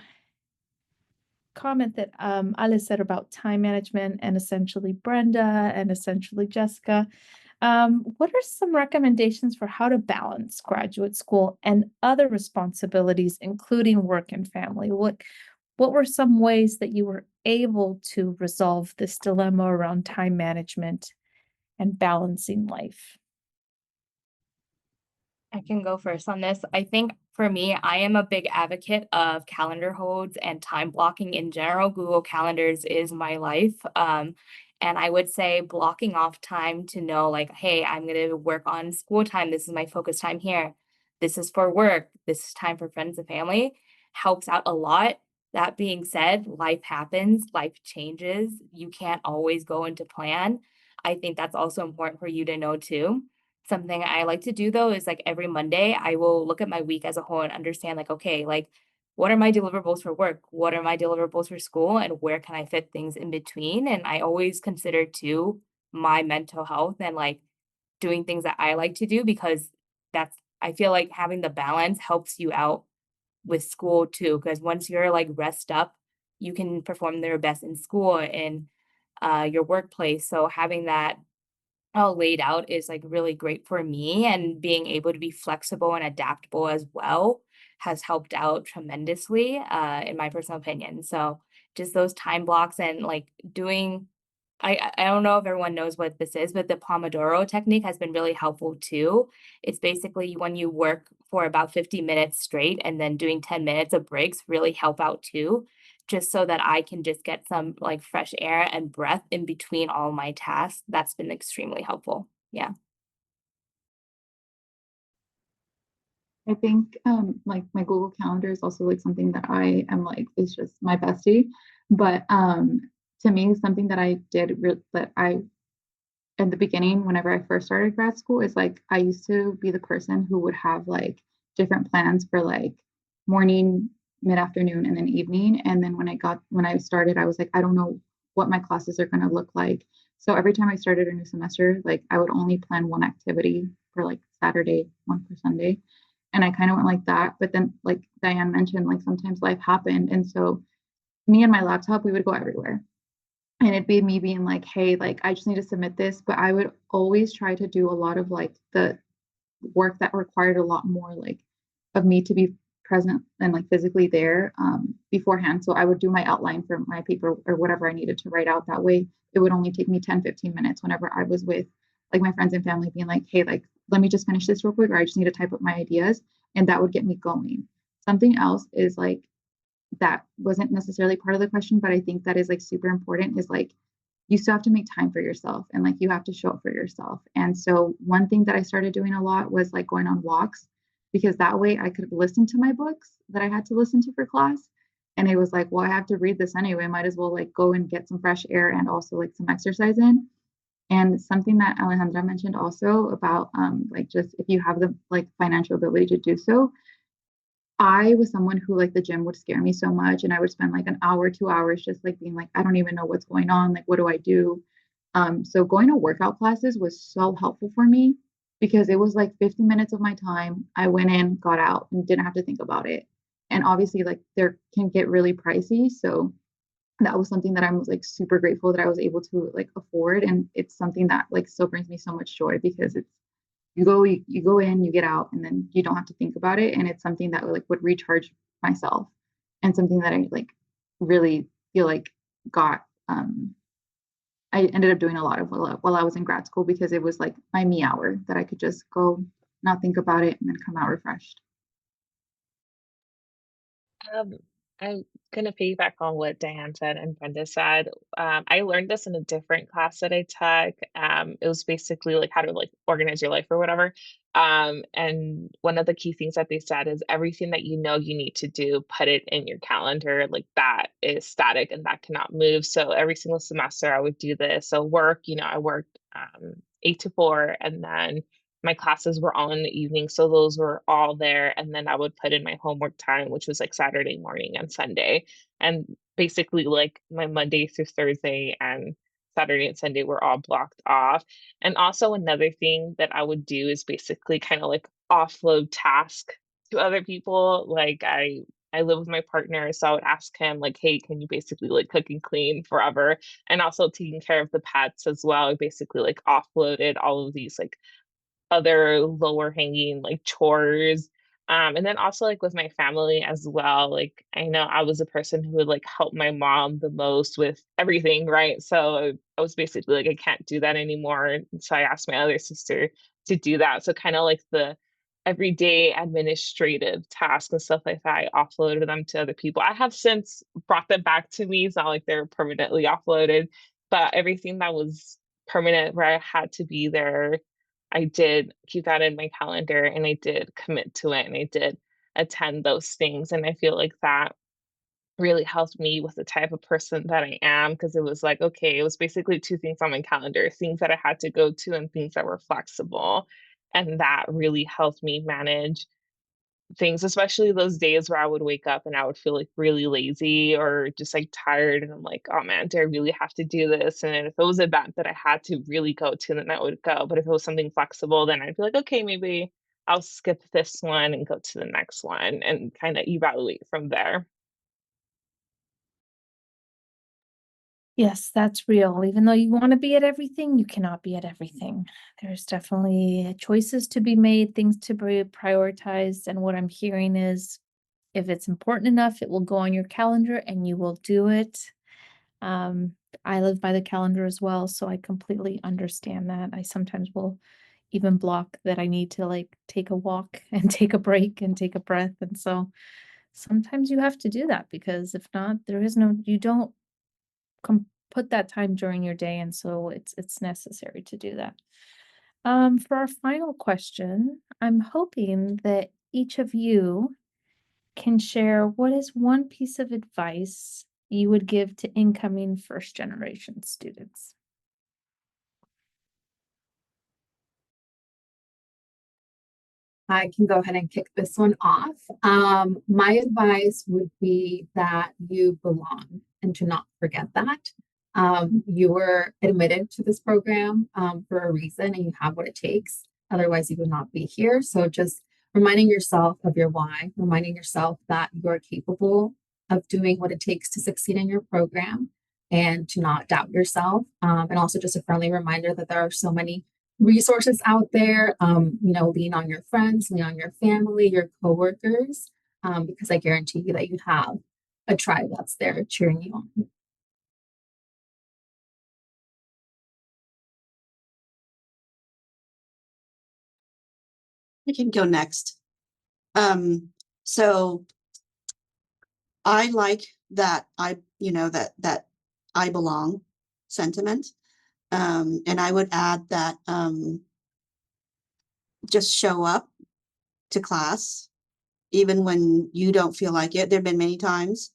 comment that Alice said about time management and essentially Brenda and essentially Jessica. What are some recommendations for how to balance graduate school and other responsibilities, including work and family? What were some ways that you were able to resolve this dilemma around time management and balancing life? I can go first on this. I think for me, I am a big advocate of calendar holds and time blocking in general. Google Calendars is my life. And I would say blocking off time to know like, hey, I'm going to work on school time. This is my focus time here. This is for work. This is time for friends and family helps out a lot. That being said, life happens, life changes. You can't always go into plan. I think that's also important for you to know too. Something I like to do though is like every Monday, I will look at my week as a whole and understand like, okay, like what are my deliverables for work? What are my deliverables for school? And where can I fit things in between? And I always consider too my mental health and like doing things that I like to do because I feel like having the balance helps you out with school too. Because once you're like rest up, you can perform their best in school and your workplace. So having that all laid out is like really great for me, and being able to be flexible and adaptable as well has helped out tremendously in my personal opinion. So just those time blocks and like doing I don't know if everyone knows what this is, but the Pomodoro technique has been really helpful too. It's basically when you work for about 50 minutes straight and then doing 10 minutes of breaks really help out too, just so that I can just get some like fresh air and breath in between all my tasks. That's been extremely helpful. Yeah. I think like my Google Calendar is also like something that I am like is just my bestie. But to me, something that I did that I in the beginning, whenever I first started grad school, is like I used to be the person who would have like different plans for like morning, mid-afternoon, and then evening. And then when I started, I was like, I don't know what my classes are going to look like. So every time I started a new semester, like I would only plan one activity for like Saturday, one for Sunday. And I kind of went like that. But then, like Diane mentioned, like sometimes life happened. And so me and my laptop, we would go everywhere. And it'd be me being like, hey, like I just need to submit this. But I would always try to do a lot of like the work that required a lot more like of me to be present and like physically there beforehand. So I would do my outline for my paper or whatever I needed to write out. That way it would only take me 10-15 minutes whenever I was with like my friends and family being like, hey, like let me just finish this real quick, or I just need to type up my ideas. And that would get me going. Something else is like that wasn't necessarily part of the question, but I think that is like super important is like you still have to make time for yourself and like you have to show up for yourself. And so one thing that I started doing a lot was like going on walks, because that way I could listen to my books that I had to listen to for class. And it was like, well, I have to read this anyway. I might as well like go and get some fresh air and also like some exercise in. And something that Alejandra mentioned also about like just if you have the like financial ability to do so, I was someone who like the gym would scare me so much, and I would spend like an hour, 2 hours just like being like, I don't even know what's going on. Like, what do I do? So going to workout classes was so helpful for me because it was like 50 minutes of my time. I went in, got out, and didn't have to think about it. And obviously, like there can get really pricey. So that was something that I'm like super grateful that I was able to like afford. And it's something that like still brings me so much joy because it's you go in, you get out, and then you don't have to think about it. And it's something that like would recharge myself and something that I like really feel like got I ended up doing a lot of while I was in grad school because it was like my me hour that I could just go, not think about it, and then come out refreshed. Um, I'm gonna piggyback on what Diane said and Brenda said. I learned this in a different class that I took. It was basically like how to like organize your life or whatever. And one of the key things that they said is everything that you know you need to do, put it in your calendar. Like that is static and that cannot move. So every single semester I would do this. So work, I worked 8 to 4, and then my classes were all in the evening, so those were all there. And then I would put in my homework time, which was like Saturday morning and Sunday. And basically, like my Monday through Thursday and Saturday and Sunday were all blocked off. And also, another thing that I would do is basically kind of like offload task to other people. Like I live with my partner, so I would ask him like, "Hey, can you basically like cook and clean forever?" And also taking care of the pets as well. I basically like offloaded all of these like other lower hanging like chores. And then also like with my family as well. Like I know I was a person who would like help my mom the most with everything, right? So I was basically like, I can't do that anymore. And so I asked my other sister to do that. So kind of like the everyday administrative tasks and stuff like that, I offloaded them to other people. I have since brought them back to me. It's not like they're permanently offloaded, But everything that was permanent where I had to be there, I did keep that in my calendar and I did commit to it and I did attend those things. And I feel like that really helped me with the type of person that I am, because it was like, okay, it was basically two things on my calendar, things that I had to go to and things that were flexible. And that really helped me manage things, especially those days where I would wake up and I would feel like really lazy or just like tired. And I'm like, oh man, do I really have to do this? And if it was an event that I had to really go to, then I would go. But if it was something flexible, then I'd be like, okay, maybe I'll skip this one and go to the next one and kind of evaluate from there. Yes, that's real. Even though you want to be at everything, you cannot be at everything. There's definitely choices to be made, things to be prioritized. And what I'm hearing is if it's important enough, it will go on your calendar and you will do it. I live by the calendar as well, so I completely understand that. I sometimes will even block that I need to like take a walk and take a break and take a breath. And so sometimes you have to do that because if not, you don't put that time during your day, and so it's necessary to do that. For our final question, I'm hoping that each of you can share what is one piece of advice you would give to incoming first generation students. I can go ahead and kick this one off. My advice would be that you belong and to not forget that. You were admitted to this program for a reason and you have what it takes. Otherwise, you would not be here. So just reminding yourself of your why, reminding yourself that you're capable of doing what it takes to succeed in your program and to not doubt yourself. And also just a friendly reminder that there are so many resources out there. Lean on your friends, lean on your family, your coworkers, because I guarantee you that you have a tribe that's there cheering you on. I can go next. So I like that that I belong sentiment. And I would add that just show up to class, even when you don't feel like it. There have been many times.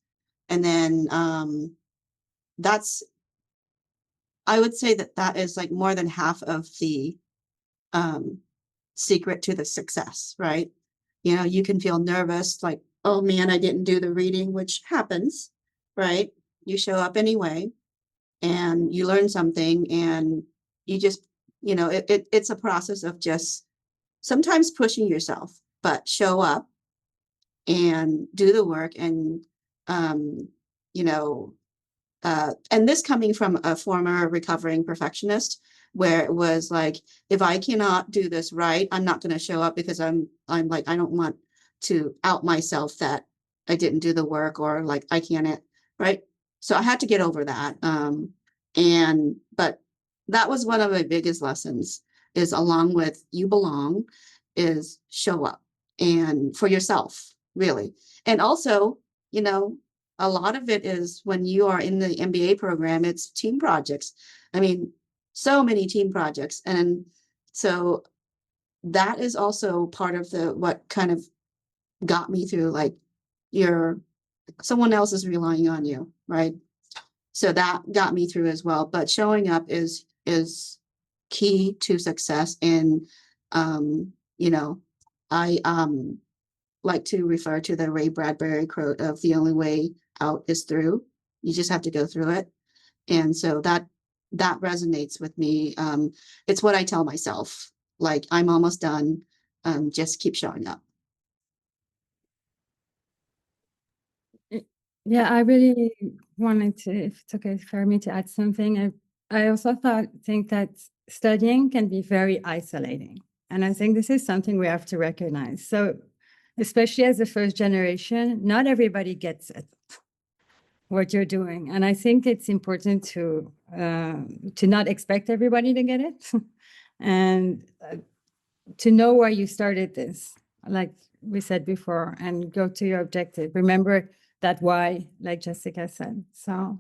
And then I would say that is like more than half of the secret to the success, right? You can feel nervous, like, oh man, I didn't do the reading, which happens, right? You show up anyway and you learn something and you just, it's a process of just sometimes pushing yourself, but show up and do the work. And, you know, and this coming from a former recovering perfectionist, where it was like, if I cannot do this right, I'm not going to show up because I'm like, I don't want to out myself that I didn't do the work or like I can't, right? So I had to get over that. But that was one of my biggest lessons, is along with you belong, is show up and for yourself, really. And also, a lot of it is when you are in the MBA program, it's team projects. I mean, so many team projects. And so that is also part of what kind of got me through, like, someone else is relying on you, right? So that got me through as well. But showing up is key to success. And, I like to refer to the Ray Bradbury quote of the only way out is through. You just have to go through it. And so that resonates with me. It's what I tell myself, like, I'm almost done. Just keep showing up. Yeah, I really wanted to, if it's okay for me to add something. I also think that studying can be very isolating. And I think this is something we have to recognize. So especially as a first generation, not everybody gets it, what you're doing. And I think it's important to not expect everybody to get it and to know why you started this, like we said before, and go to your objective. Remember that why, like Jessica said. So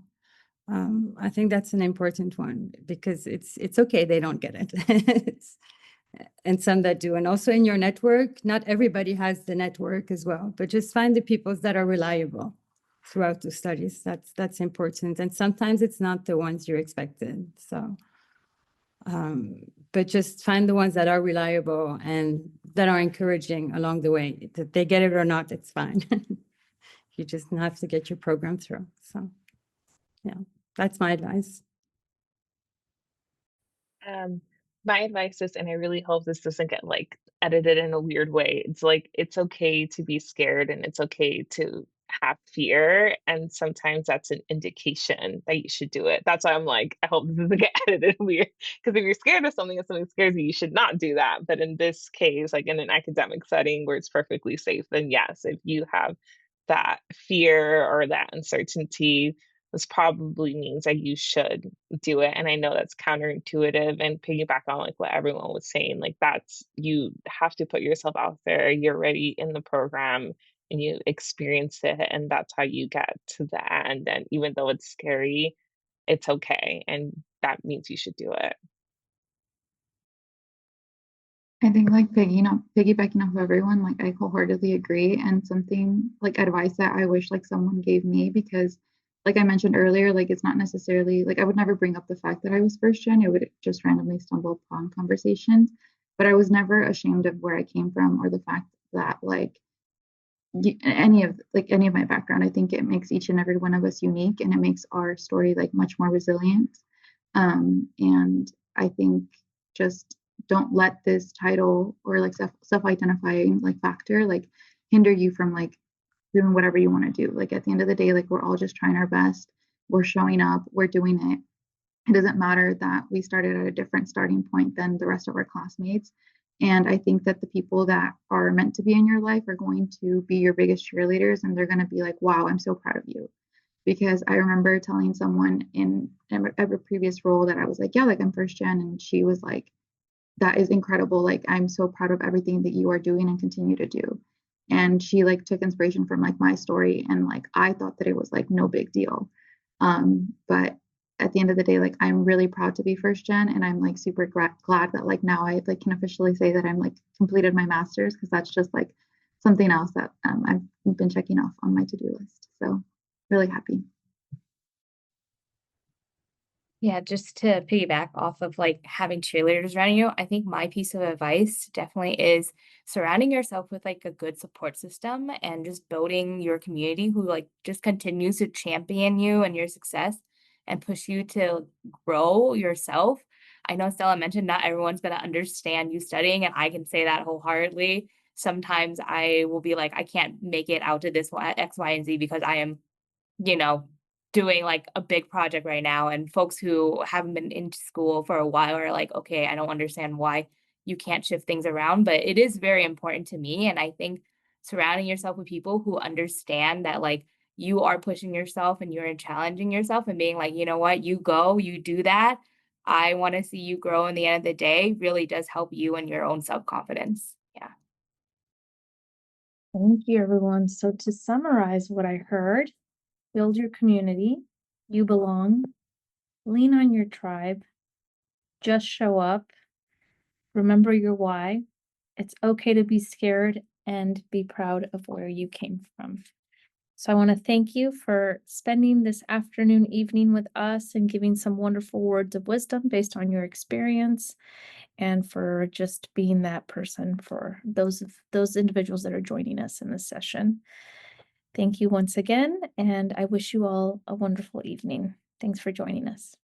I think that's an important one because it's okay they don't get it. And some that do. And also in your network, not everybody has the network as well, but just find the people that are reliable throughout the studies. That's important. And sometimes it's not the ones you expected. So, but just find the ones that are reliable and that are encouraging along the way. That they get it or not, it's fine. You just have to get your program through. So, yeah, that's my advice. My advice is, and I really hope this doesn't get like edited in a weird way. It's like it's okay to be scared and it's okay to have fear. And sometimes that's an indication that you should do it. That's why I'm like, I hope this doesn't get edited weird. Because if you're scared of something and something scares you, you should not do that. But in this case, like in an academic setting where it's perfectly safe, then yes, if you have that fear or that uncertainty, this probably means that you should do it. And I know that's counterintuitive and piggyback on like what everyone was saying. Like that's you have to put yourself out there. You're already in the program and you experience it, and that's how you get to the end. And even though it's scary, it's okay. And that means you should do it. I think like piggybacking off of everyone, like I wholeheartedly agree. And something like advice that I wish like someone gave me, because like I mentioned earlier, like it's not necessarily like I would never bring up the fact that I was first gen. It would just randomly stumble upon conversations. But I was never ashamed of where I came from or the fact that like any of my background. I think it makes each and every one of us unique, and it makes our story like much more resilient. And I think just don't let this title or like self-identifying like factor like hinder you from like doing whatever you want to do. Like at the end of the day, like we're all just trying our best. We're showing up, we're doing it. It doesn't matter that we started at a different starting point than the rest of our classmates. And I think that the people that are meant to be in your life are going to be your biggest cheerleaders, and they're going to be like, wow, I'm so proud of you. Because I remember telling someone in a previous role that I was like, yeah, like I'm first gen. And she was like, that is incredible. Like, I'm so proud of everything that you are doing and continue to do. And she like took inspiration from like my story. And like, I thought that it was like no big deal. But at the end of the day, like I'm really proud to be first gen, and I'm like super glad that like now I like can officially say that I'm like completed my master's, because that's just like something else that I've been checking off on my to-do list. So really happy. Yeah, just to piggyback off of like having cheerleaders around you, I think my piece of advice definitely is surrounding yourself with like a good support system and just building your community who like just continues to champion you and your success and push you to grow yourself. I know Stella mentioned not everyone's going to understand you studying, and I can say that wholeheartedly. Sometimes I will be like, I can't make it out to this X, Y, and Z because I am, you know, doing like a big project right now, and folks who haven't been into school for a while are like, okay, I don't understand why you can't shift things around, but it is very important to me. And I think surrounding yourself with people who understand that like you are pushing yourself and you're challenging yourself and being like, you know what, you go, you do that. I want to see you grow in the end of the day really does help you and your own self-confidence. Yeah. Thank you, everyone. So to summarize what I heard, build your community, you belong, lean on your tribe, just show up, remember your why. It's okay to be scared and be proud of where you came from. So I want to thank you for spending this afternoon, evening with us and giving some wonderful words of wisdom based on your experience, and for just being that person for those individuals that are joining us in this session. Thank you once again, and I wish you all a wonderful evening. Thanks for joining us.